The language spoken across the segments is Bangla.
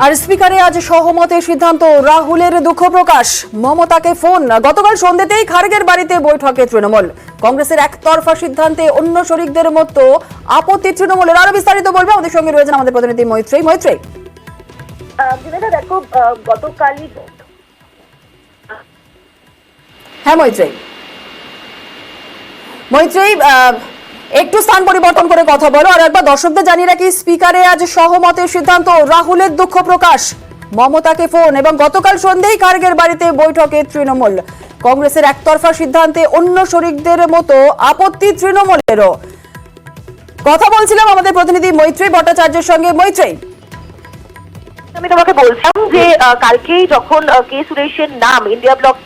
আর স্পিকারে আজ সহমতের সিদ্ধান্ত, রাহুলের দুঃখ প্রকাশ, মমতাকে ফোন। গতকাল সন্ধ্যেতেই খার্গের বাড়িতে বৈঠকে তৃণমূল। কংগ্রেসের একতরফা সিদ্ধান্তে অন্য শরিকদের মতো আপত্তি তৃণমূলের। আরো বিস্তারিত বলবো, আমাদের সঙ্গে রয়েছেন আমাদের প্রতিনিধি মৈত্রেয়ী। দেখো, গতকালই মৈত্রেয়ী একটু স্থান পরিবর্তন করে কথা বলো। আর একবার দর্শকদের জানিয়ে রাখি, স্পিকারে আজ সহমতের সিদ্ধান্ত, রাহুলের দুঃখ প্রকাশ, মমতাকে ফোন। এবং গতকাল সন্ধ্যেই খার্গের বাড়িতে বৈঠকে তৃণমূল। কংগ্রেসের একতরফা সিদ্ধান্তে অন্য শরিকদের মতো আপত্তি তৃণমূলেরও। কথা বলছিলাম আমাদের প্রতিনিধি মৈত্রেয়ী ভট্টাচার্যের সঙ্গে। মৈত্রেয়ী, আমি তোমাকে বলছিলাম যে কালকেই যখন কে সুরেশের নাম ইন্ডিয়া ব্লক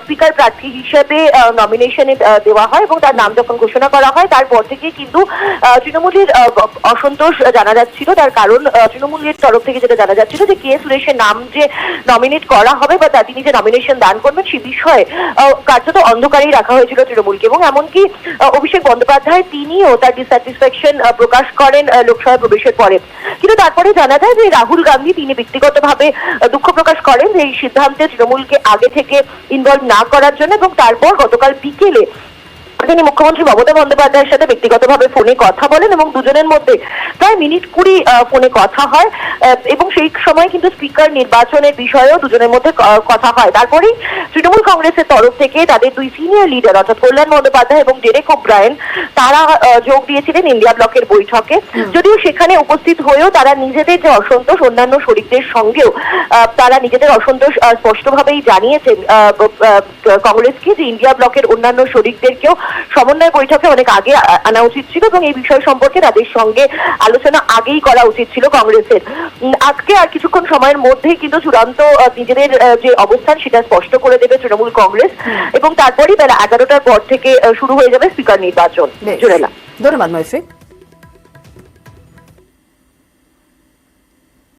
স্পিকার প্রার্থী হিসেবে নমিনেশনে দেওয়া হয় এবং তার নাম যখন ঘোষণা করা হয়, তারপর থেকে কিন্তু তৃণমূলের অসন্তোষ জানা যাচ্ছিল। তার কারণ তৃণমূলের তরফ থেকে যেটা জানা যাচ্ছিল যে কে সুরেশের নাম যে নমিনেট করা হবে বা তিনি যে নমিনেশন দান করবেন সে বিষয়ে কার্যত অন্ধকারেই রাখা হয়েছিল তৃণমূলকে। এবং এমনকি অভিষেক বন্দ্যোপাধ্যায় তিনিও তার ডিস্যাটিসফ্যাকশন প্রকাশ করেন লোকসভায় প্রবেশের পরে। কিন্তু তারপরে জানা যায় যে রাহুল গান্ধী তিনি ব্যক্তিগতভাবে দুঃখ প্রকাশ করেন যে এই সিদ্ধান্তে তৃণমূলকে আগে থেকে ইনভলভ না করার জন্য। এবং তারপর গতকাল বিকেলে তিনি মুখ্যমন্ত্রী মমতা বন্দ্যোপাধ্যায়ের সাথে ব্যক্তিগতভাবে ফোনে কথা বলেন এবং দুজনের মধ্যে প্রায় মিনিট 20 ফোনে কথা হয়। এবং সেই সময় কিন্তু স্পিকার নির্বাচনের বিষয়েও দুজনের মধ্যে কথা হয়। তারপরেই তৃণমূল কংগ্রেসের তরফ থেকে তাদের দুই সিনিয়র লিডার অর্থাৎ কল্যাণ বন্দ্যোপাধ্যায় এবং ডেরেক ওব্রায়েন তারা যোগ দিয়েছিলেন ইন্ডিয়া ব্লকের বৈঠকে। যদিও সেখানে উপস্থিত হয়েও তারা নিজেদের যে অসন্তোষ অন্যান্য শরিকদের সঙ্গেও তারা নিজেদের অসন্তোষ স্পষ্টভাবেই জানিয়েছেন কংগ্রেসকে যে ইন্ডিয়া ব্লকের অন্যান্য শরিকদেরকেও সমন্বয় বৈঠকে অনেক আগে আনা উচিত ছিল এবং এই বিষয় সম্পর্কে তাদের সঙ্গে আলোচনা আগেই করা উচিত ছিল কংগ্রেসের। আজকে আর কিছুক্ষণ সময়ের মধ্যেই কিন্তু চূড়ান্ত নিজেদের যে অবস্থান সেটা স্পষ্ট করে দেবে তৃণমূল কংগ্রেস এবং তারপরেই বেলা 11টার পর থেকে শুরু হয়ে যাবে স্পিকার নির্বাচন। ধন্যবাদ মৈত্রেয়ী।